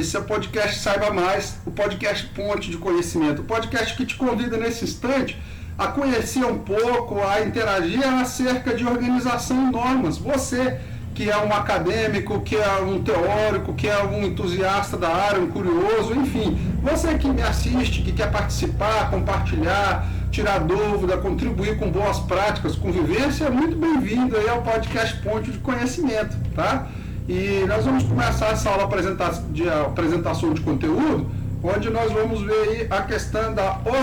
Esse é o podcast Saiba Mais, o podcast Ponte de Conhecimento, o podcast que te convida nesse instante a conhecer um pouco, a interagir acerca de organização e normas. Você que é um acadêmico, que é um teórico, que é um entusiasta da área, um curioso, enfim, você que me assiste, que quer participar, compartilhar, tirar dúvida, contribuir com boas práticas, convivência, é muito bem-vindo aí ao podcast Ponte de Conhecimento, tá? E nós vamos começar essa aula de apresentação de conteúdo, onde nós vamos ver aí a questão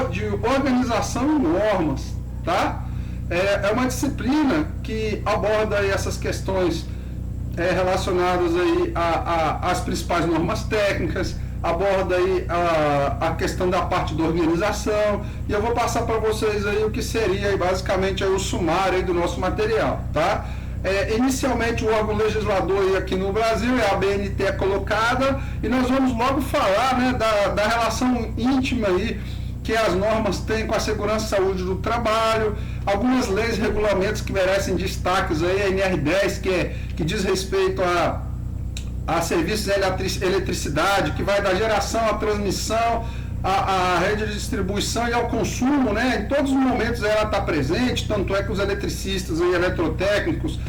de organização e normas, tá? É uma disciplina que aborda aí essas questões relacionadas aí às principais normas técnicas, aborda aí a questão da parte da organização, e eu vou passar para vocês aí o que seria aí, basicamente aí, o sumário aí do nosso material, tá? Inicialmente o órgão legislador aí aqui no Brasil é a ABNT colocada, e nós vamos logo falar, né, da relação íntima aí que as normas têm com a segurança e saúde do trabalho, algumas leis e regulamentos que merecem destaques aí, a NR10, que diz respeito a serviços de eletricidade, que vai da geração à transmissão, à rede de distribuição e ao consumo, né? Em todos os momentos ela está presente, tanto é que os eletricistas e eletrotécnicos,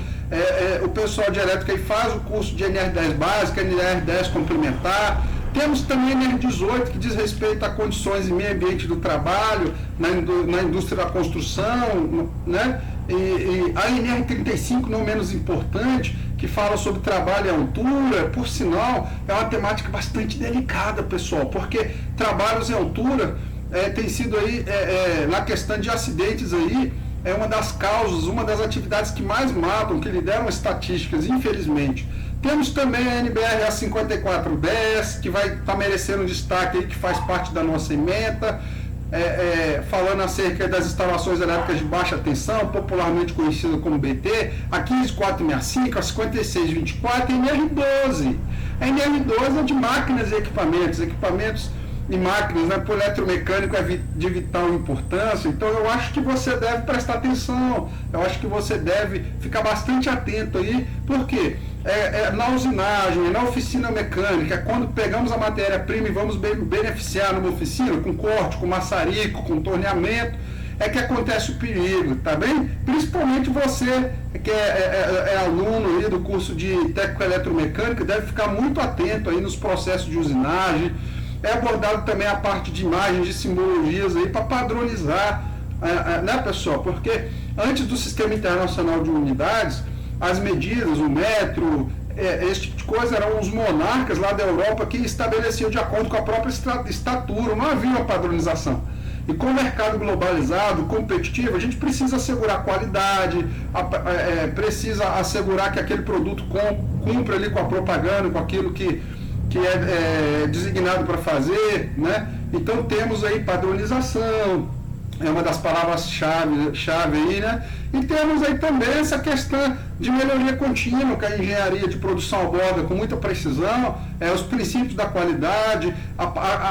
o pessoal de elétrica aí faz o curso de NR10 básica, NR10 complementar. Temos também a NR18, que diz respeito a condições e meio ambiente do trabalho, na indústria da construção, né? E a NR35, não menos importante, que fala sobre trabalho e altura. Por sinal, é uma temática bastante delicada, pessoal, porque trabalhos em altura tem sido aí, na questão de acidentes aí, é uma das causas, uma das atividades que mais matam, que lideram estatísticas, infelizmente. Temos também a NBR A5410, que vai estar merecendo destaque aí, que faz parte da nossa ementa, falando acerca das instalações elétricas de baixa tensão, popularmente conhecida como BT, a 15465, a 5624 e a NR12. A NR12 é de máquinas e equipamentos e máquinas, né, por eletromecânico é de vital importância, então eu acho que você deve prestar atenção, eu acho que você deve ficar bastante atento aí, porque na usinagem, na oficina mecânica, quando pegamos a matéria-prima e vamos beneficiar numa oficina, com corte, com maçarico, com torneamento, é que acontece o perigo, tá bem? Principalmente você que é aluno aí do curso de técnico eletromecânica, deve ficar muito atento aí nos processos de usinagem. É abordado também a parte de imagens, de simbologias aí para padronizar, né, pessoal? Porque antes do Sistema Internacional de Unidades, as medidas, o metro, esse tipo de coisa, eram os monarcas lá da Europa que estabeleciam de acordo com a própria estatura, não havia uma padronização. E com o mercado globalizado, competitivo, a gente precisa assegurar qualidade, precisa assegurar que aquele produto cumpra ali com a propaganda, com aquilo que é designado para fazer, né? Então temos aí padronização, é uma das palavras-chave aí, né? E temos aí também essa questão de melhoria contínua, que a engenharia de produção aborda com muita precisão, os princípios da qualidade,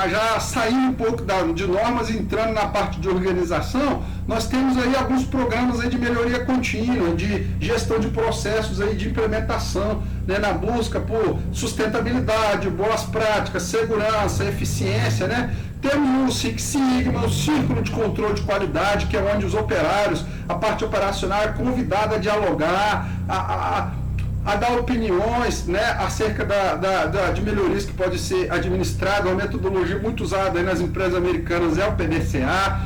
já saindo um pouco de normas e entrando na parte de organização, nós temos aí alguns programas aí de melhoria contínua, de gestão de processos aí de implementação, né, na busca por sustentabilidade, boas práticas, segurança, eficiência, né? Temos o Six Sigma, o Círculo de Controle de Qualidade, que é onde os operários, a parte operacional é convidada a dialogar, a dar opiniões, né, acerca de melhorias que pode ser administrada. Uma metodologia muito usada aí nas empresas americanas é o PDCA,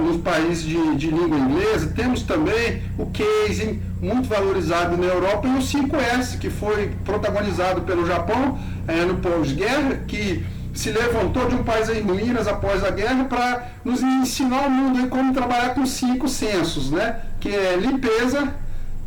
nos países de língua inglesa. Temos também o Kaizen, muito valorizado na Europa, e o 5S, que foi protagonizado pelo Japão no pós-guerra, que se levantou de um país em ruínas após a guerra para nos ensinar o mundo aí como trabalhar com 5 sensos, né? Que é limpeza,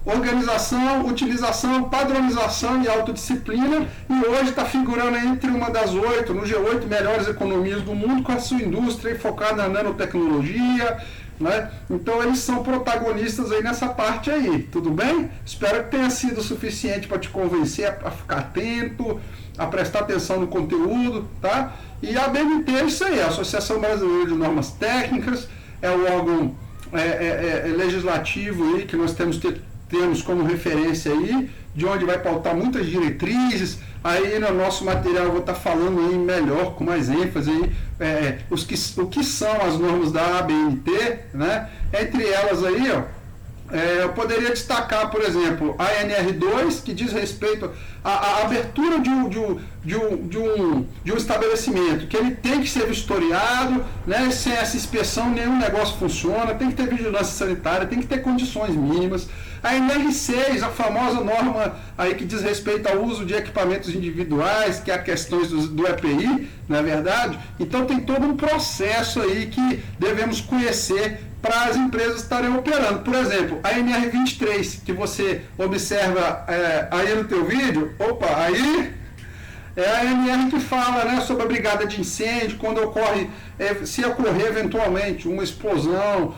organização, utilização, padronização e autodisciplina, e hoje está figurando entre uma das 8, no G8 melhores economias do mundo, com a sua indústria focada na nanotecnologia, né? Então eles são protagonistas aí nessa parte aí, tudo bem? Espero que tenha sido suficiente para te convencer a ficar atento, a prestar atenção no conteúdo, tá? E a ABNT é isso aí, a Associação Brasileira de Normas Técnicas, é o órgão legislativo aí que nós temos como referência aí, de onde vai pautar muitas diretrizes. Aí no nosso material eu vou estar falando aí melhor, com mais ênfase, aí, o que são as normas da ABNT, né? Entre elas aí, ó, eu poderia destacar, por exemplo, a NR2, que diz respeito à abertura de um estabelecimento, que ele tem que ser vistoriado, né? Sem essa inspeção nenhum negócio funciona, tem que ter vigilância sanitária, tem que ter condições mínimas. A NR6, a famosa norma aí que diz respeito ao uso de equipamentos individuais, que é a questões do EPI, não é verdade? Então tem todo um processo aí que devemos conhecer para as empresas estarem operando. Por exemplo, a NR23, que você observa aí no teu vídeo, aí é a NR que fala, né, sobre a brigada de incêndio, quando ocorre, se ocorrer eventualmente uma explosão,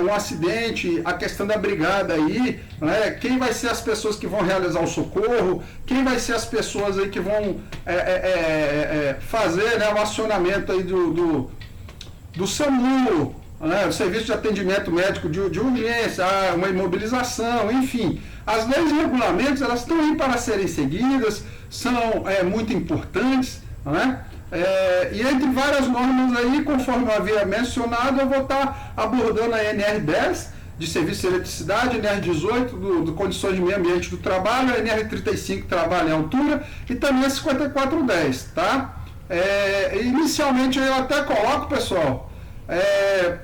um acidente, a questão da brigada aí, né, quem vai ser as pessoas que vão realizar o socorro, quem vai ser as pessoas aí que vão fazer, né, o acionamento aí do SAMU, né, o serviço de atendimento médico de urgência, uma imobilização, enfim. As leis e regulamentos, elas estão aí para serem seguidas, são muito importantes, né? E entre várias normas aí, conforme eu havia mencionado, eu vou estar abordando a NR10, de serviço de eletricidade, NR18, do condições de meio ambiente do trabalho, a NR35, trabalho em altura, e também a 5410, tá? Inicialmente eu até coloco, pessoal,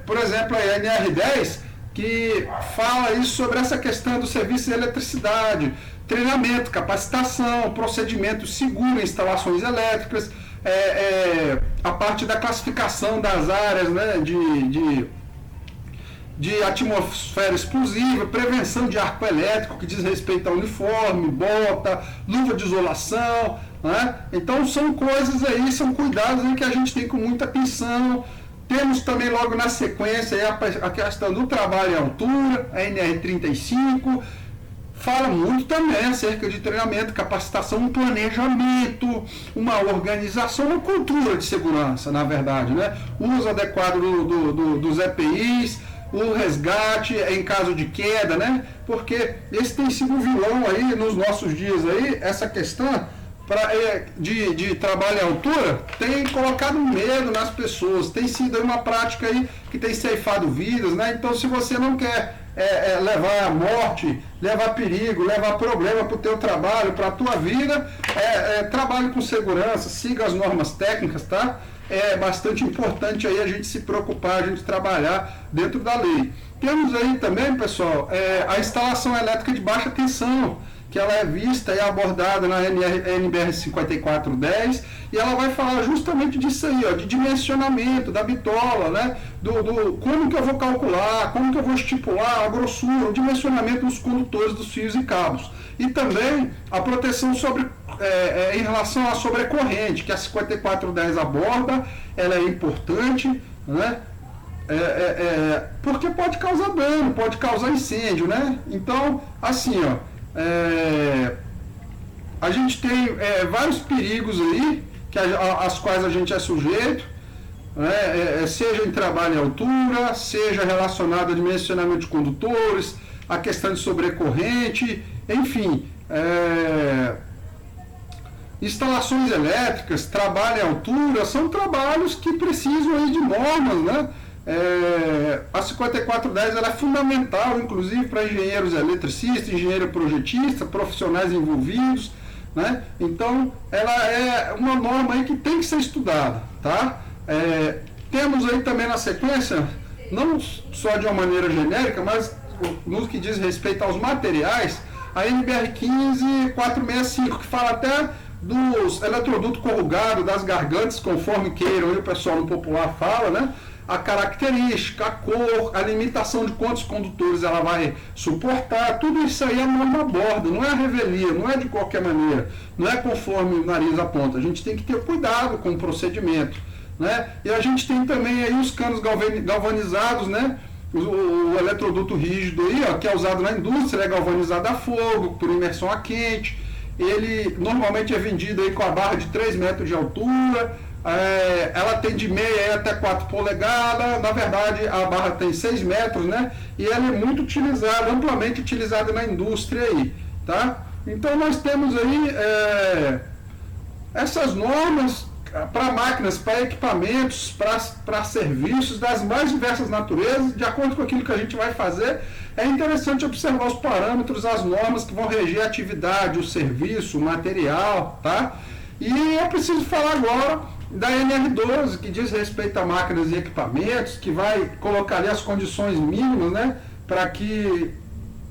por exemplo, a NR10, que fala isso sobre essa questão do serviço de eletricidade, treinamento, capacitação, procedimento seguro em instalações elétricas, a parte da classificação das áreas, né, de atmosfera explosiva, prevenção de arco elétrico, que diz respeito ao uniforme, bota, luva de isolação, né? Então são coisas aí, são cuidados aí que a gente tem com muita atenção. Temos também logo na sequência a questão do trabalho em altura, a NR35, fala muito também acerca de treinamento, capacitação, um planejamento, uma organização, uma cultura de segurança, na verdade, né? O uso adequado dos EPIs, o resgate em caso de queda, né? Porque esse tem sido um vilão aí nos nossos dias aí, essa questão de trabalho em altura tem colocado medo nas pessoas, tem sido uma prática aí que tem ceifado vidas, né? Então, se você não quer levar a morte, levar perigo, levar problema para o teu trabalho, para a tua vida, trabalhe com segurança, siga as normas técnicas, tá? É bastante importante aí a gente se preocupar, a gente trabalhar dentro da lei. Temos aí também, pessoal, a instalação elétrica de baixa tensão, que ela é vista e abordada na NBR 5410, e ela vai falar justamente disso aí, ó, de dimensionamento da bitola, né, como que eu vou calcular, como que eu vou estipular a grossura, o dimensionamento dos condutores dos fios e cabos. E também a proteção em relação à sobrecorrente, que a 5410 aborda, ela é importante, né, porque pode causar dano, pode causar incêndio, né? Então, assim, ó, a gente tem vários perigos aí, às quais a gente é sujeito, né? Seja em trabalho em altura, seja relacionado a dimensionamento de condutores, a questão de sobrecorrente, enfim, instalações elétricas, trabalho em altura, são trabalhos que precisam aí de normas, né? A 5410 ela é fundamental, inclusive, para engenheiros eletricistas, engenheiro projetista, profissionais envolvidos, né? Então, ela é uma norma aí que tem que ser estudada, tá? Temos aí também na sequência, não só de uma maneira genérica, mas no que diz respeito aos materiais, a NBR 15465, que fala até dos eletrodutos corrugados, das gargantas, conforme queiram, aí o pessoal no popular fala, né? A característica, a cor, a limitação de quantos condutores ela vai suportar, tudo isso aí a norma aborda, não é revelia, não é de qualquer maneira, não é conforme o nariz aponta, a gente tem que ter cuidado com o procedimento, né? E a gente tem também aí os canos galvanizados, né? O eletroduto rígido aí, ó, que é usado na indústria, é galvanizado a fogo, por imersão a quente, ele normalmente é vendido aí com a barra de 3 metros de altura, ela tem de meia até 4 polegadas, na verdade a barra tem 6 metros, né? E ela é muito utilizada, amplamente utilizada na indústria aí, tá? Então nós temos aí essas normas para máquinas, para equipamentos, para serviços das mais diversas naturezas, de acordo com aquilo que a gente vai fazer. É interessante observar os parâmetros, as normas que vão reger a atividade, o serviço, o material, tá? E eu preciso falar agora da NR12, que diz respeito a máquinas e equipamentos, que vai colocar ali as condições mínimas, né, para que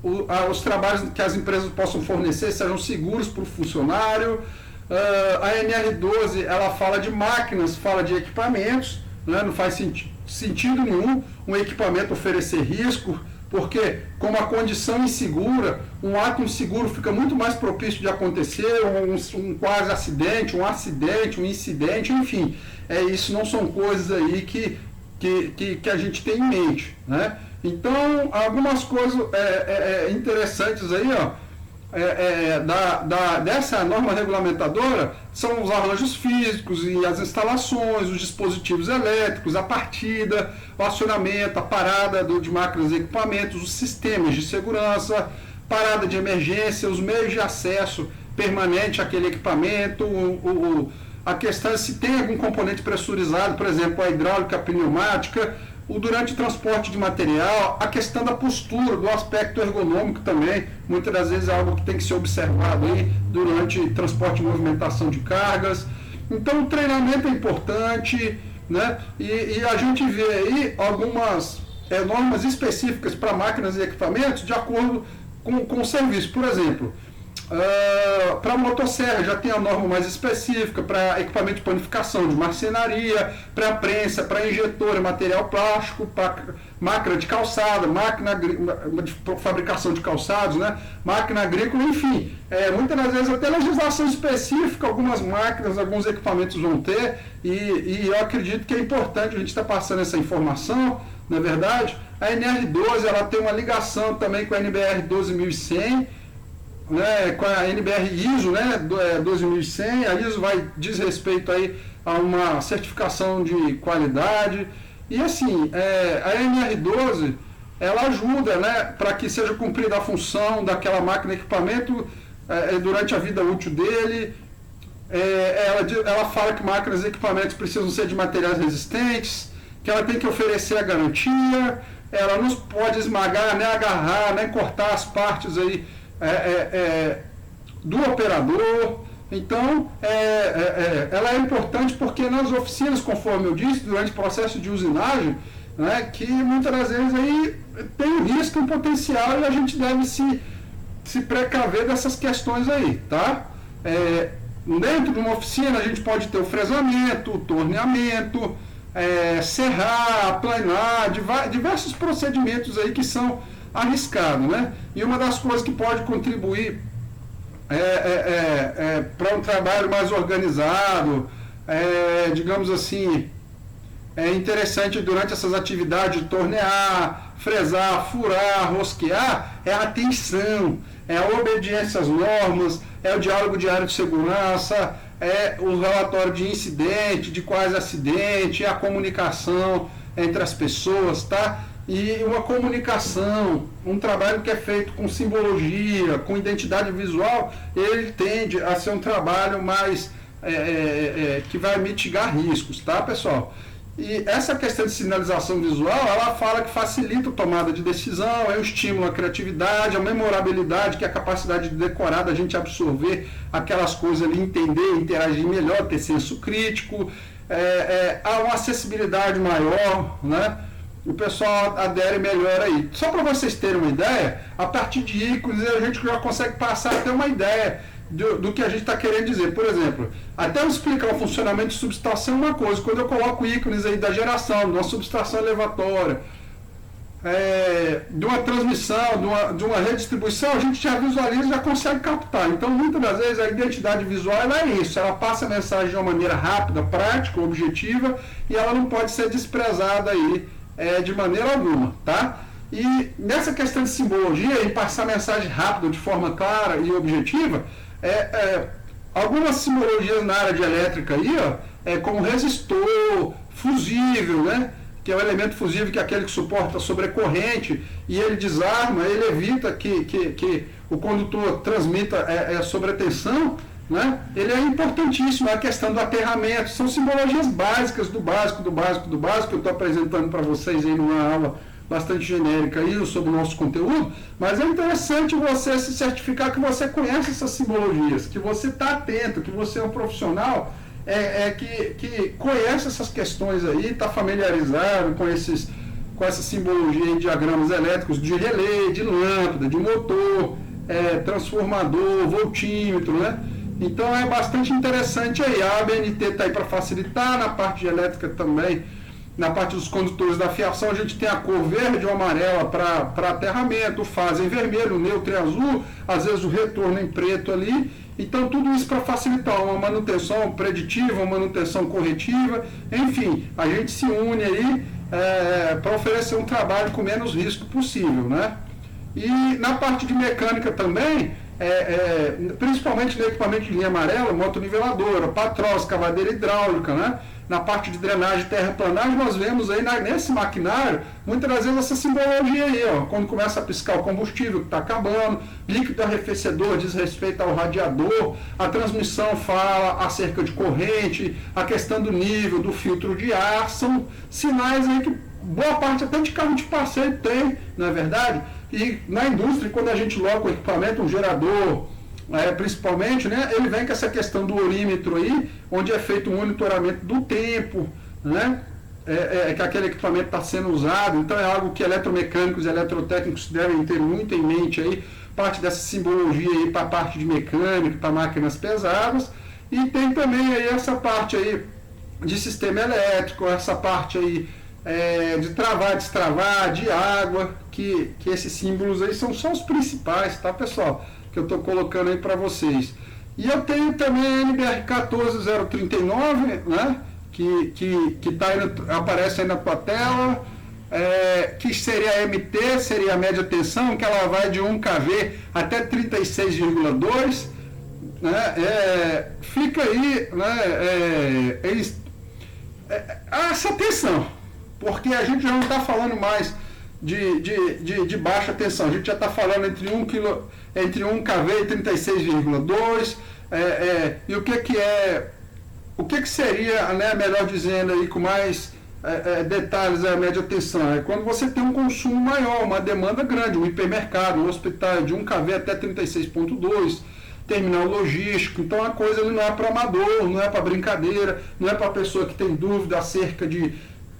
os trabalhos que as empresas possam fornecer sejam seguros para o funcionário. A NR12, ela fala de máquinas, fala de equipamentos, né? Não faz sentido nenhum um equipamento oferecer risco, porque como a condição insegura, um ato inseguro fica muito mais propício de acontecer, um quase acidente, um incidente, enfim, isso não são coisas aí que a gente tem em mente, né? Então, algumas coisas interessantes aí, ó, dessa norma regulamentadora são os arranjos físicos e as instalações, os dispositivos elétricos, a partida, o acionamento, a parada de máquinas e equipamentos, os sistemas de segurança, parada de emergência, os meios de acesso permanente àquele equipamento, a questão é se tem algum componente pressurizado, por exemplo, a hidráulica, a pneumática, durante o transporte de material, a questão da postura, do aspecto ergonômico também, muitas das vezes é algo que tem que ser observado aí durante transporte e movimentação de cargas. Então o treinamento é importante, né? E a gente vê aí algumas normas específicas para máquinas e equipamentos de acordo com o serviço. Por exemplo, para motosserra já tem a norma mais específica, para equipamento de panificação, de marcenaria, para prensa, para injetor, material plástico, para máquina de calçada, máquina de fabricação de calçados, né? Máquina agrícola, enfim, muitas das vezes até legislação específica, algumas máquinas, alguns equipamentos vão ter, e eu acredito que é importante a gente estar passando essa informação, na verdade. A NR12 ela tem uma ligação também com a NBR 12100, né, com a NBR ISO, né, 2100, a ISO diz respeito aí a uma certificação de qualidade, e assim, a NR12, ela ajuda, né, para que seja cumprida a função daquela máquina e equipamento durante a vida útil dele. Ela fala que máquinas e equipamentos precisam ser de materiais resistentes, que ela tem que oferecer a garantia, ela não pode esmagar, nem agarrar, nem cortar as partes aí do operador. Então ela é importante porque nas oficinas, conforme eu disse, durante o processo de usinagem, né, que muitas das vezes aí tem um risco, um potencial, e a gente deve se precaver dessas questões aí, tá? Dentro de uma oficina a gente pode ter o fresamento, o torneamento, serrar, aplanar, diversos procedimentos aí que são arriscado, né? E uma das coisas que pode contribuir para um trabalho mais organizado, digamos assim, é interessante durante essas atividades de tornear, fresar, furar, rosquear, é a atenção, é a obediência às normas, é o diálogo diário de segurança, é o relatório de incidente, de quase acidente, é a comunicação entre as pessoas, tá? E uma comunicação, um trabalho que é feito com simbologia, com identidade visual, ele tende a ser um trabalho mais que vai mitigar riscos, tá, pessoal? E essa questão de sinalização visual, ela fala que facilita a tomada de decisão, é um estímulo à criatividade, a memorabilidade, que é a capacidade de decorar, da gente absorver aquelas coisas ali, entender, interagir melhor, ter senso crítico, há uma acessibilidade maior, né? O pessoal adere melhor aí. Só para vocês terem uma ideia, a partir de ícones a gente já consegue passar até uma ideia do que a gente está querendo dizer. Por exemplo, até eu explicar o funcionamento de subestação é uma coisa. Quando eu coloco ícones aí da geração, de uma subestação elevatória, de uma transmissão, de uma redistribuição, a gente já visualiza e já consegue captar. Então, muitas das vezes, a identidade visual ela é isso. Ela passa a mensagem de uma maneira rápida, prática, objetiva, e ela não pode ser desprezada aí de maneira alguma, tá? E nessa questão de simbologia, em passar mensagem rápida, de forma clara e objetiva, algumas simbologias na área de elétrica aí, ó, como resistor, fusível, né? que é o elemento fusível, que é aquele que suporta a sobrecorrente, e ele desarma, ele evita que o condutor transmita sobretensão, né? Ele é importantíssimo, a questão do aterramento, são simbologias básicas do básico, que eu estou apresentando para vocês aí numa aula bastante genérica aí sobre o nosso conteúdo, mas é interessante você se certificar que você conhece essas simbologias, que você está atento, que você é um profissional que conhece essas questões aí, está familiarizado com essa simbologia de diagramas elétricos de relé, de lâmpada, de motor, transformador, voltímetro, né? Então é bastante interessante aí. A ABNT está aí para facilitar, na parte de elétrica também, na parte dos condutores da fiação, a gente tem a cor verde ou amarela para aterramento, fase em vermelho, neutro e azul, às vezes o retorno em preto ali. Então tudo isso para facilitar uma manutenção preditiva, uma manutenção corretiva, enfim, a gente se une aí para oferecer um trabalho com menos risco possível, né? E na parte de mecânica também, principalmente no equipamento de linha amarela, motoniveladora, patroça, cavadeira hidráulica, né? Na parte de drenagem e terraplanagem, nós vemos aí nesse maquinário, muitas das vezes essa simbologia aí, ó, quando começa a piscar o combustível que está acabando, líquido arrefecedor diz respeito ao radiador, a transmissão fala acerca de corrente, a questão do nível, do filtro de ar, são sinais aí que boa parte até de carro de passeio tem, não é verdade? E na indústria, quando a gente loca o equipamento, um gerador, principalmente, né, ele vem com essa questão do orímetro aí, onde é feito o monitoramento do tempo, né, que aquele equipamento está sendo usado. Então é algo que eletromecânicos e eletrotécnicos devem ter muito em mente aí, parte dessa simbologia aí para a parte de mecânica, para máquinas pesadas. E tem também aí essa parte aí de sistema elétrico, essa parte aí de travar, destravar, de água, que esses símbolos aí são só os principais, tá, pessoal? Que eu estou colocando aí para vocês. E eu tenho também a NBR 14039, né? Que tá aí aparece aí na tua tela, que seria a MT, seria a média tensão, que ela vai de 1 kV até 36,2, né? Fica aí, né? Essa tensão, porque a gente já não está falando mais de baixa tensão, a gente já está falando entre 1 kV e 36,2, e o que seria, né, melhor dizendo aí com mais detalhes, a média tensão, é quando você tem um consumo maior, uma demanda grande, um hipermercado, um hospital de 1 kV até 36,2, terminal logístico. Então a coisa não é para amador, não é para brincadeira, não é para pessoa que tem dúvida acerca de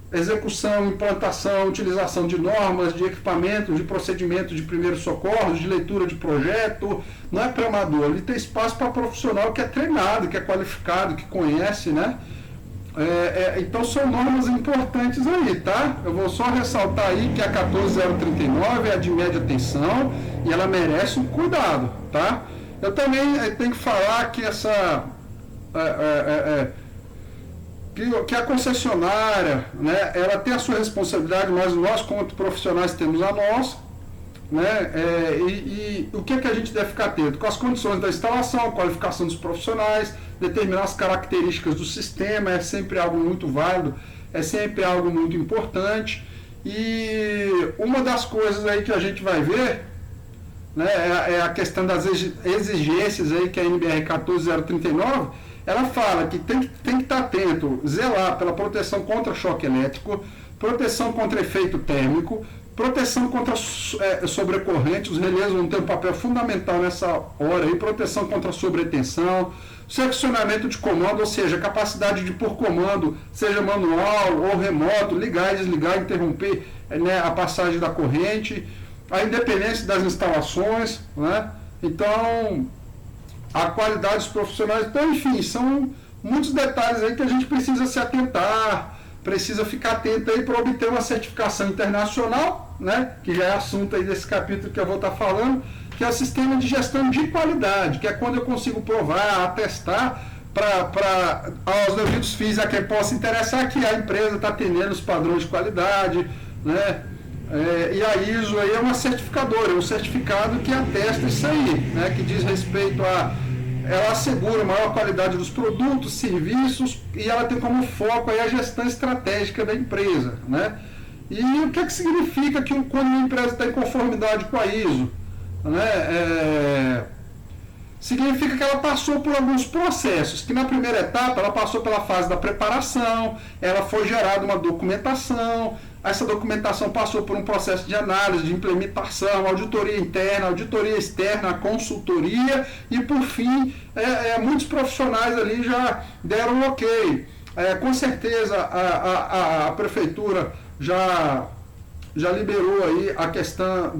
execução, implantação, utilização de normas, de equipamentos, de procedimentos de primeiros socorros, de leitura de projeto. Não é para amador, ele tem espaço para profissional que é treinado, que é qualificado, que conhece, né? Então são normas importantes aí, tá? Eu vou só ressaltar aí que a 14039 é a de média tensão e ela merece um cuidado, tá? Eu também tenho que falar que que a concessionária, né, ela tem a sua responsabilidade, mas nós, como profissionais, temos a nossa, né, e o que a gente deve ficar atento? Com as condições da instalação, qualificação dos profissionais, determinar as características do sistema, é sempre algo muito válido, é sempre algo muito importante. E uma das coisas aí que a gente vai ver, né, é a questão das exigências aí que a NBR 14039, ela fala que tem que estar atento, zelar pela proteção contra choque elétrico, proteção contra efeito térmico, proteção contra sobrecorrente, os relés vão ter um papel fundamental nessa hora aí, proteção contra sobretensão, seccionamento de comando, ou seja, capacidade de por comando, seja manual ou remoto, ligar e desligar, interromper, né, a passagem da corrente, a independência das instalações, né? Então, a qualidade dos profissionais, então, enfim, são muitos detalhes aí que a gente precisa se atentar, precisa ficar atento aí para obter uma certificação internacional, né, que já é assunto aí desse capítulo que eu vou estar falando, que é o sistema de gestão de qualidade, que é quando eu consigo provar, atestar para aos devidos fins a quem possa interessar que a empresa está atendendo os padrões de qualidade, né? E a ISO aí é uma certificadora, é um certificado que atesta isso aí, né, que diz respeito a ela assegura maior qualidade dos produtos, serviços, e ela tem como foco aí a gestão estratégica da empresa, né? E o que significa que quando uma empresa está em conformidade com a ISO? Né? Significa que ela passou por alguns processos, que na primeira etapa ela passou pela fase da preparação, ela foi gerada uma documentação, essa documentação passou por um processo de análise, de implementação, auditoria interna, auditoria externa, consultoria e por fim, muitos profissionais ali já deram um ok. Com certeza a prefeitura já liberou aí a questão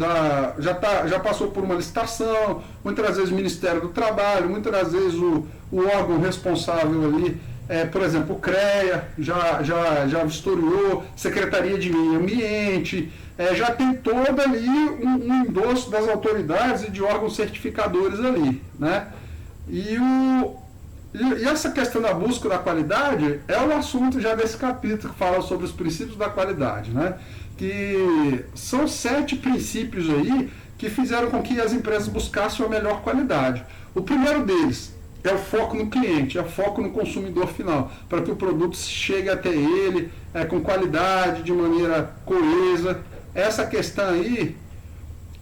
já passou por uma licitação, muitas vezes o Ministério do Trabalho, muitas vezes o órgão responsável ali, por exemplo, o CREA já vistoriou, Secretaria de Meio Ambiente, já tem todo ali um endosso das autoridades e de órgãos certificadores ali, né? E essa questão da busca da qualidade é o assunto já desse capítulo que fala sobre os princípios da qualidade, né? Que são 7 princípios aí que fizeram com que as empresas buscassem a melhor qualidade. O primeiro deles é o foco no cliente, é o foco no consumidor final, para que o produto chegue até ele com qualidade, de maneira coesa. Essa questão aí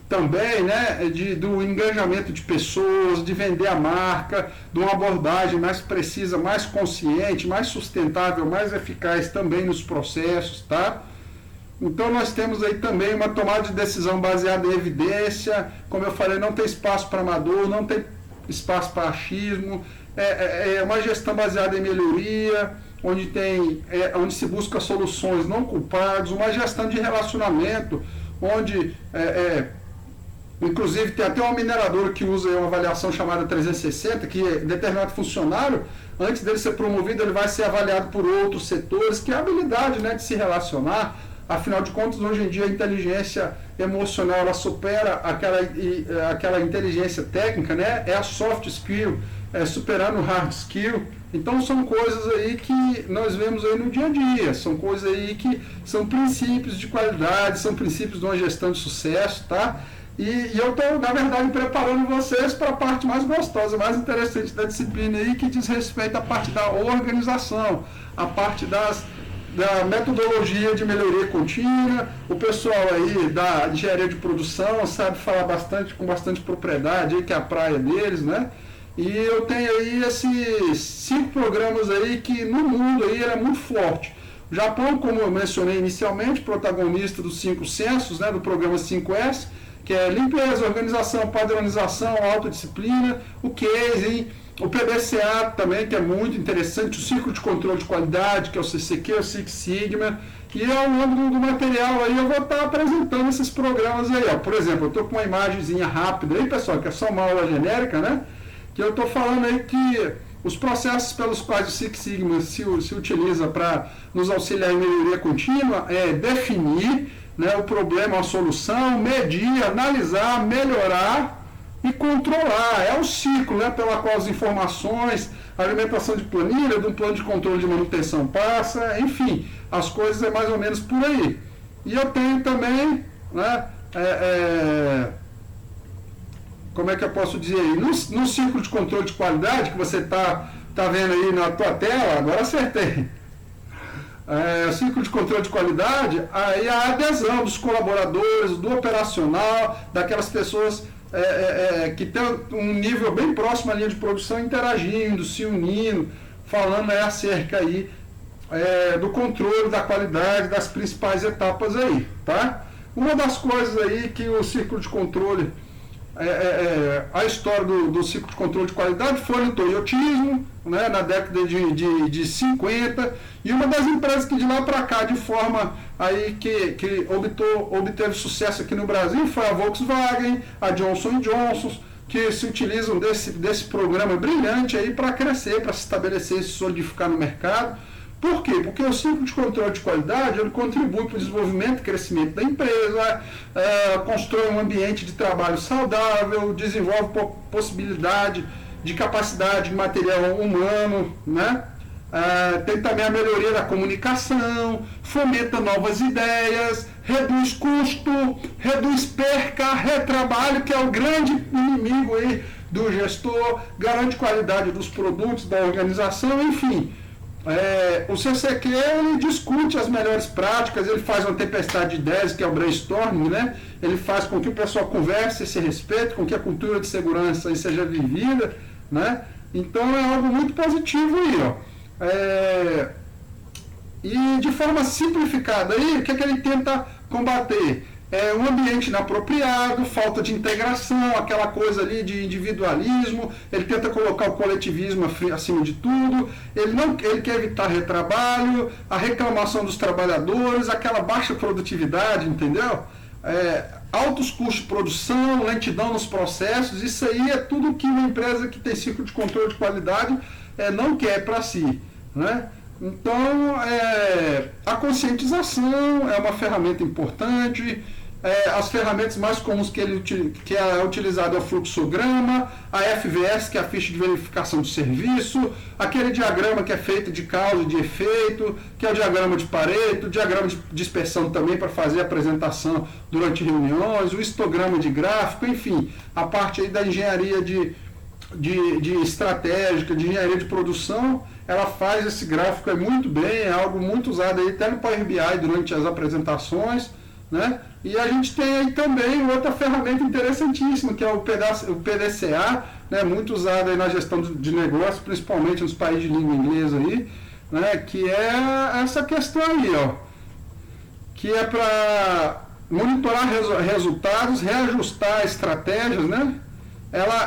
também, né, do engajamento de pessoas, de vender a marca, de uma abordagem mais precisa, mais consciente, mais sustentável, mais eficaz também nos processos, tá? Então nós temos aí também uma tomada de decisão baseada em evidência, como eu falei, não tem espaço para amador, não tem espaço para achismo, uma gestão baseada em melhoria, onde se busca soluções não culpadas, uma gestão de relacionamento, onde inclusive tem até uma mineradora que usa uma avaliação chamada 360, que determinado funcionário, antes dele ser promovido, ele vai ser avaliado por outros setores, que é a habilidade, né, de se relacionar. Afinal de contas, hoje em dia a inteligência emocional ela supera aquela inteligência técnica, né? É a soft skill, superando o hard skill. Então são coisas aí que nós vemos aí no dia a dia, são coisas aí que são princípios de qualidade, são princípios de uma gestão de sucesso, tá? E eu estou, na verdade, preparando vocês para a parte mais gostosa, mais interessante da disciplina aí, que diz respeito à parte da organização, a parte da metodologia de melhoria contínua. O pessoal aí da engenharia de produção sabe falar com bastante propriedade aí, que é a praia deles, né? E eu tenho aí esses 5 programas aí que no mundo aí é muito forte. O Japão, como eu mencionei inicialmente, protagonista dos 5 censos, né, do programa 5S, que é limpeza, organização, padronização, autodisciplina, o CASE, o PDCA também, que é muito interessante, o ciclo de controle de qualidade, que é o CCQ, o Six Sigma, e ao longo do material aí eu vou estar apresentando esses programas aí, ó. Por exemplo, eu estou com uma imagenzinha rápida aí, pessoal, que é só uma aula genérica, né? Que eu estou falando aí que os processos pelos quais o Six Sigma se utiliza para nos auxiliar em melhoria contínua é definir, né, o problema, a solução, medir, analisar, melhorar e controlar. É o ciclo, né, pela qual as informações, a alimentação de planilha, de um plano de controle de manutenção passa, enfim, as coisas é mais ou menos por aí. E eu tenho também, né, como é que eu posso dizer aí, no ciclo de controle de qualidade, que você tá vendo aí na tua tela, agora acertei. O ciclo de controle de qualidade, aí a adesão dos colaboradores, do operacional, daquelas pessoas que tem um nível bem próximo à linha de produção, interagindo, se unindo, falando acerca aí, do controle da qualidade das principais etapas aí, tá? Uma das coisas aí que o ciclo de controle, a história do ciclo de controle de qualidade foi no toyotismo, né, na década de 50, e uma das empresas que de lá para cá, de forma aí que obteve sucesso aqui no Brasil, foi a Volkswagen, a Johnson & Johnson, que se utilizam desse programa brilhante aí para crescer, para se estabelecer e se solidificar no mercado. Por quê? Porque o ciclo de controle de qualidade ele contribui para o desenvolvimento e crescimento da empresa, constrói um ambiente de trabalho saudável, desenvolve possibilidade de capacidade de material humano, né? Tem também a melhoria da comunicação, fomenta novas ideias, reduz custo, reduz perca, retrabalho, que é o grande inimigo aí do gestor, garante qualidade dos produtos da organização, enfim. O CCQ ele discute as melhores práticas, ele faz uma tempestade de ideias, que é o brainstorming, né? Ele faz com que o pessoal converse e se respeite, com que a cultura de segurança aí seja vivida, né? Então é algo muito positivo aí, ó. E de forma simplificada aí, o que é que ele tenta combater? Um ambiente inapropriado, falta de integração, aquela coisa ali de individualismo, ele tenta colocar o coletivismo acima de tudo, ele quer evitar retrabalho, a reclamação dos trabalhadores, aquela baixa produtividade, entendeu? Altos custos de produção, lentidão nos processos, isso aí é tudo que uma empresa que tem ciclo de controle de qualidade não quer para si, né? Então, a conscientização é uma ferramenta importante. As ferramentas mais comuns que é utilizado é o fluxograma, a FVS, que é a ficha de verificação do serviço, aquele diagrama que é feito de causa e de efeito, que é o diagrama de Pareto, o diagrama de dispersão também para fazer a apresentação durante reuniões, o histograma de gráfico, enfim, a parte aí da engenharia de estratégica, de engenharia de produção, ela faz esse gráfico muito bem, é algo muito usado aí até no Power BI durante as apresentações, né? E a gente tem aí também outra ferramenta interessantíssima, que é o PDCA, né? Muito usado aí na gestão de negócios, principalmente nos países de língua inglesa aí, né? Que é essa questão aí, ó, que é para monitorar resultados, reajustar estratégias, né?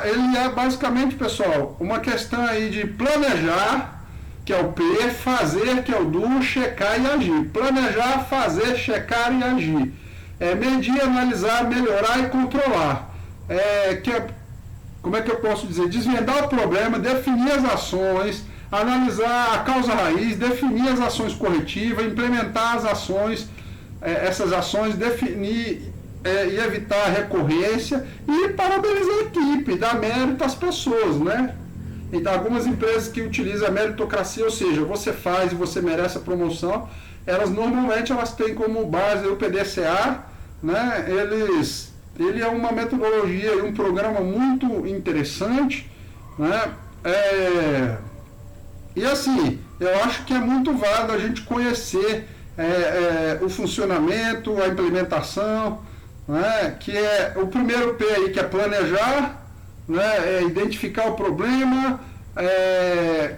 Ele é basicamente, pessoal, uma questão aí de planejar, que é o P, fazer, que é o do, checar e agir. Planejar, fazer, checar e agir. Medir, analisar, melhorar e controlar. Como é que eu posso dizer? Desvendar o problema, definir as ações, analisar a causa raiz, definir as ações corretivas, implementar as ações, essas ações, definir e evitar a recorrência e parabenizar a equipe, dar mérito às pessoas, né? Então, algumas empresas que utilizam a meritocracia, ou seja, você faz e você merece a promoção, normalmente elas têm como base o PDCA, né? Ele é uma metodologia e um programa muito interessante, né? E assim, eu acho que é muito válido a gente conhecer o funcionamento, a implementação, né? Que é o primeiro P aí, que é planejar, né? Identificar o problema,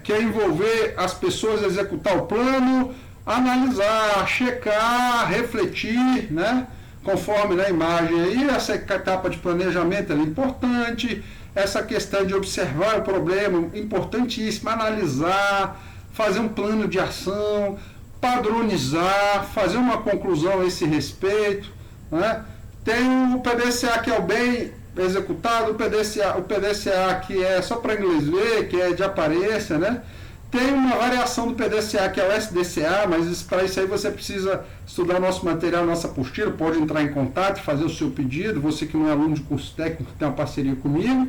que é envolver as pessoas a executar o plano, analisar, checar, refletir, né? Conforme na imagem aí, essa etapa de planejamento é importante, essa questão de observar o problema, importantíssima, analisar, fazer um plano de ação, padronizar, fazer uma conclusão a esse respeito, né? Tem o PDCA, que é o bem executado, o PDCA que é só para inglês ver, que é de aparência, né? Tem uma variação do PDCA, que é o SDCA, mas para isso aí você precisa estudar nosso material, nossa apostila, pode entrar em contato, fazer o seu pedido, você que não é aluno de curso técnico, tem uma parceria comigo,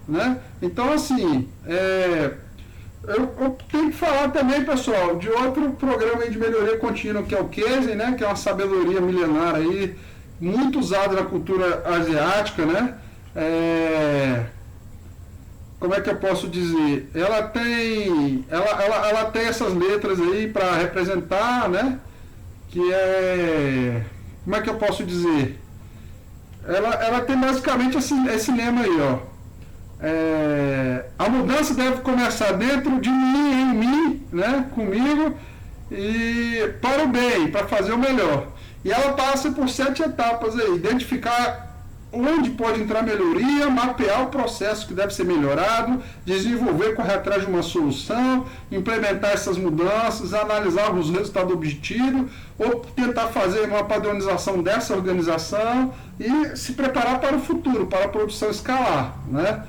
né? Então, assim, eu tenho que falar também, pessoal, de outro programa de melhoria contínua, que é o Kaizen, né? Que é uma sabedoria milenar aí, muito usado na cultura asiática, né? Como é que eu posso dizer? Ela tem essas letras aí para representar, né? Que é... Como é que eu posso dizer? Ela tem basicamente esse lema aí, ó. A mudança deve começar dentro de mim, em mim, né? Comigo, e para o bem, para fazer o melhor. E ela passa por 7 etapas aí: identificar onde pode entrar melhoria, mapear o processo que deve ser melhorado, desenvolver, correr atrás de uma solução, implementar essas mudanças, analisar os resultados obtidos, ou tentar fazer uma padronização dessa organização e se preparar para o futuro, para a produção escalar, né?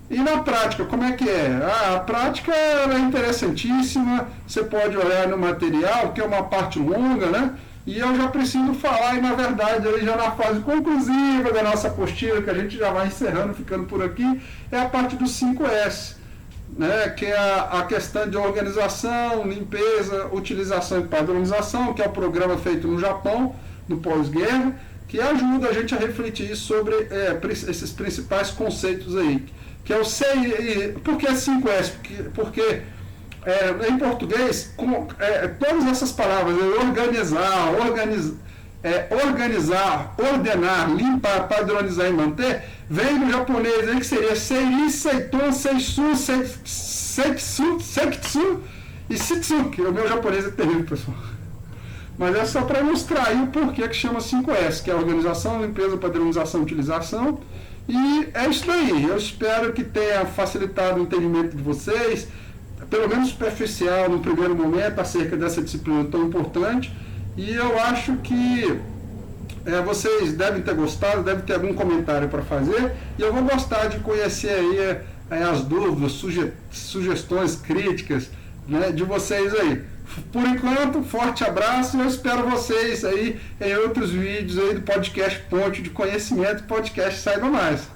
E na prática, como é que é? A prática é interessantíssima, você pode olhar no material, que é uma parte longa, né? E eu já preciso falar, e na verdade, aí já na fase conclusiva da nossa apostila, que a gente já vai encerrando, ficando por aqui, é a parte dos 5S, né? Que é a questão de organização, limpeza, utilização e padronização, que é o programa feito no Japão, no pós-guerra, que ajuda a gente a refletir sobre esses principais conceitos aí, que é o CI. Por que 5S? Porque em português, todas essas palavras, organizar, ordenar, limpar, padronizar e manter, vem do japonês aí, que seria Seiri, Seiton, Seishu, Sekitsu e Shitsuki. O meu japonês é terrível, pessoal. Mas é só para ilustrar aí o porquê que chama 5S, que é organização, limpeza, padronização e utilização. E é isso aí. Eu espero que tenha facilitado o entendimento de vocês, pelo menos superficial no primeiro momento, acerca dessa disciplina tão importante. E eu acho que vocês devem ter gostado, devem ter algum comentário para fazer. E eu vou gostar de conhecer aí as dúvidas, sugestões, críticas, né, de vocês aí. Por enquanto, forte abraço e eu espero vocês aí em outros vídeos aí do podcast Ponte de Conhecimento, podcast Saiba Mais.